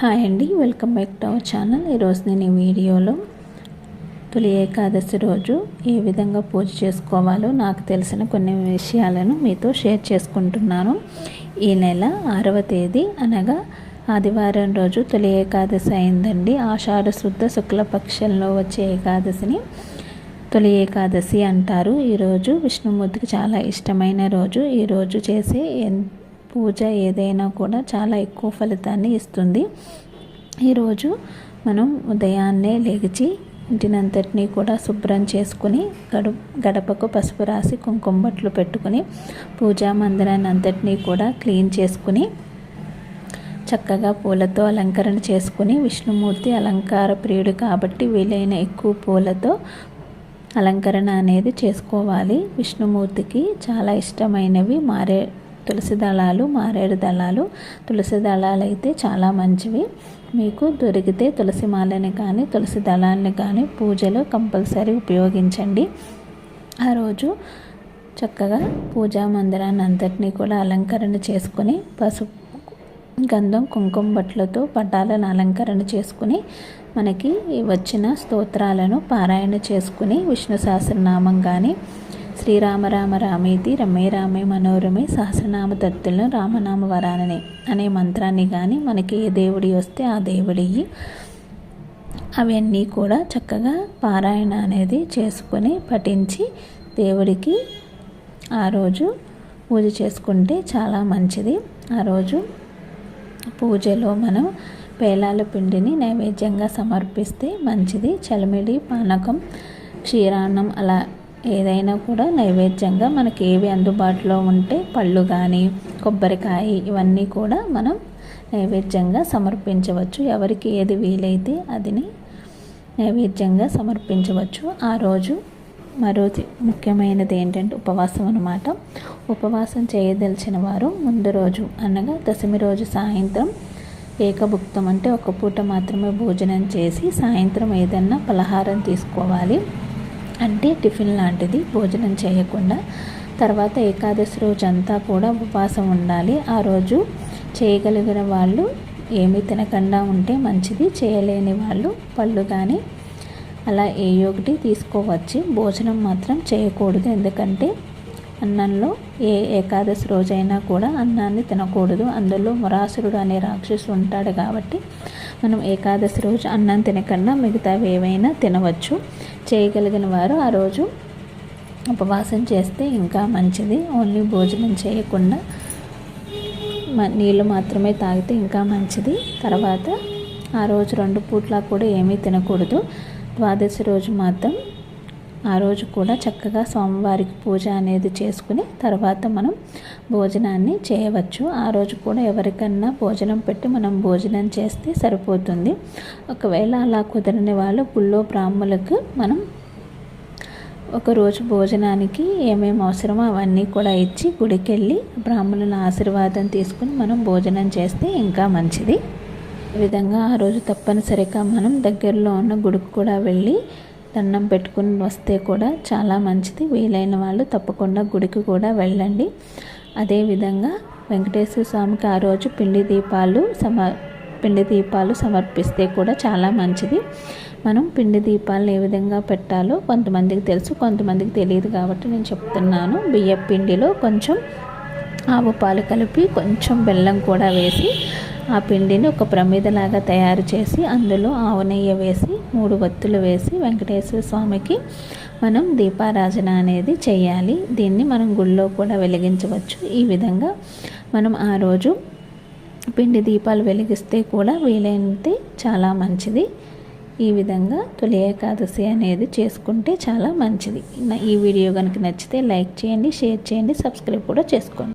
Hi అండి, welcome back to our channel. ఈరోజు నేను ఈ వీడియోలో తొలి ఏకాదశి రోజు ఏ విధంగా పూజ చేసుకోవాలో నాకు తెలిసిన కొన్ని విషయాలను మీతో షేర్ చేసుకుంటున్నాను. ఈ నెల 6వ తేదీ అనగా ఆదివారం రోజు తొలి ఏకాదశి అయిందండి. ఆషాఢ శుద్ధ శుక్లపక్షంలో వచ్చే ఏకాదశిని తొలి ఏకాదశి అంటారు. ఈరోజు విష్ణుమూర్తికి చాలా ఇష్టమైన రోజు. ఈరోజు చేసే పూజ ఏదైనా కూడా చాలా ఎక్కువ ఫలితాన్ని ఇస్తుంది. ఈరోజు మనం ఉదయాన్నే లేచి ఇంటినంతటినీ కూడా శుభ్రం చేసుకుని గడపకు పసుపు రాసి కుంకుమ బొట్లు పెట్టుకుని పూజా మందిరాన్ని అంతటినీ కూడా క్లీన్ చేసుకుని చక్కగా పూలతో అలంకరణ చేసుకుని, విష్ణుమూర్తి అలంకార ప్రియుడు కాబట్టి వీలైన ఎక్కువ పూలతో అలంకరణ అనేది చేసుకోవాలి. విష్ణుమూర్తికి చాలా ఇష్టమైనవి తులసి దళాలు, మారేడు దళాలు. తులసి దళాలు అయితే చాలా మంచివి. మీకు దొరికితే తులసి మాలని కానీ తులసి దళాన్ని కానీ పూజలో కంపల్సరీ ఉపయోగించండి. ఆ రోజు చక్కగా పూజా మందిరాన్ని అంతటినీ కూడా అలంకరణ చేసుకుని పసుపు, గంధం, కుంకుమ బొట్లతో పటాలను అలంకరణ చేసుకుని మనకి వచ్చిన స్తోత్రాలను పారాయణ చేసుకుని విష్ణు సహస్రనామం కానీ శ్రీరామ రామ రామేతి రమే రామే మనోరమే సహస్రనామ తత్తులను రామనామ వరాననే అనే మంత్రాన్ని కానీ మనకి ఏ దేవుడి వస్తే ఆ దేవుడి అవన్నీ కూడా చక్కగా పారాయణ అనేది చేసుకొని పఠించి దేవుడికి ఆ రోజు పూజ చేసుకుంటే చాలా మంచిది. ఆ రోజు పూజలో మనం పేలాల పిండిని నైవేద్యంగా సమర్పిస్తే మంచిది. చలిమిడి, పానకం, క్షీరాన్నం అలా ఏదైనా కూడా నైవేద్యంగా మనకి ఏవి అందుబాటులో ఉంటే పళ్ళు కానీ కొబ్బరికాయ ఇవన్నీ కూడా మనం నైవేద్యంగా సమర్పించవచ్చు. ఎవరికి ఏది వీలైతే అదిని నైవేద్యంగా సమర్పించవచ్చు. ఆ రోజు మరో ముఖ్యమైనది ఏంటంటే ఉపవాసం అన్నమాట. ఉపవాసం చేయదలిచిన వారు ముందు రోజు అనగా దశమి రోజు సాయంత్రం ఏకభుక్తం అంటే ఒక పూట మాత్రమే భోజనం చేసి సాయంత్రం ఏదన్నా పలహారం తీసుకోవాలి. అంటే టిఫిన్ లాంటిది భోజనం చేయకుండా. తర్వాత ఏకాదశి రోజు అంతా కూడా ఉపవాసం ఉండాలి. ఆ రోజు చేయగలిగిన వాళ్ళు ఏమీ తినకుండా ఉంటే మంచిది. చేయలేని వాళ్ళు పళ్ళు కానీ అలా ఒకటి తీసుకోవచ్చు. భోజనం మాత్రం చేయకూడదు. ఎందుకంటే అన్నంలో ఏ ఏకాదశి రోజైనా కూడా అన్నాన్ని తినకూడదు. అందులో మురాసురుడు అనే రాక్షసుడు ఉంటాడు కాబట్టి మనం ఏకాదశి రోజు అన్నం తినకుండా మిగతావి ఏవైనా తినవచ్చు. చేయగలిగిన వారు ఆ రోజు ఉపవాసం చేస్తే ఇంకా మంచిది. ఓన్లీ భోజనం చేయకుండా నీళ్ళు మాత్రమే తాగితే ఇంకా మంచిది. తర్వాత ఆ రోజు 2 పూట్ల కూడా ఏమీ తినకూడదు. ద్వాదశి రోజు మాత్రం ఆ రోజు కూడా చక్కగా స్వామివారికి పూజ అనేది చేసుకుని తర్వాత మనం భోజనాన్ని చేయవచ్చు. ఆ రోజు కూడా ఎవరికన్నా భోజనం పెట్టి మనం భోజనం చేస్తే సరిపోతుంది. ఒకవేళ అలా కుదరని వాళ్ళు గుళ్ళో బ్రాహ్మణులకు మనం ఒకరోజు భోజనానికి ఏమేమి అవసరమో అవన్నీ కూడా ఇచ్చి గుడికి వెళ్ళి బ్రాహ్మణుల ఆశీర్వాదం తీసుకుని మనం భోజనం చేస్తే ఇంకా మంచిది. ఈ విధంగా ఆ రోజు తప్పనిసరిగా మనం దగ్గరలో ఉన్న గుడికి కూడా వెళ్ళి దండం పెట్టుకుని వస్తే కూడా చాలా మంచిది. వీలైన వాళ్ళు తప్పకుండా గుడికి కూడా వెళ్ళండి. అదేవిధంగా వెంకటేశ్వర స్వామికి ఆ రోజు పిండి దీపాలు సమర్పిస్తే కూడా చాలా మంచిది. మనం పిండి దీపాలను ఏ విధంగా పెట్టాలో కొంతమందికి తెలుసు, కొంతమందికి తెలియదు కాబట్టి నేను చెప్తున్నాను. బియ్యం పిండిలో కొంచెం ఆవు పాలు కలిపి కొంచెం బెల్లం కూడా వేసి ఆ పిండిని ఒక ప్రమిదలాగా తయారు చేసి అందులో ఆవు నెయ్యి వేసి 3 వత్తులు వేసి వెంకటేశ్వర స్వామికి మనం దీపారాజన అనేది చేయాలి. దీన్ని మనం గుళ్ళో కూడా వెలిగించవచ్చు. ఈ విధంగా మనం ఆ రోజు పిండి దీపాలు వెలిగిస్తే కూడా వీలైనంతే చాలా మంచిది. ఈ విధంగా తొలి ఏకాదశి అనేది చేసుకుంటే చాలా మంచిది. ఈ వీడియో కనుక నచ్చితే లైక్ చేయండి, షేర్ చేయండి, సబ్స్క్రైబ్ కూడా చేసుకోండి.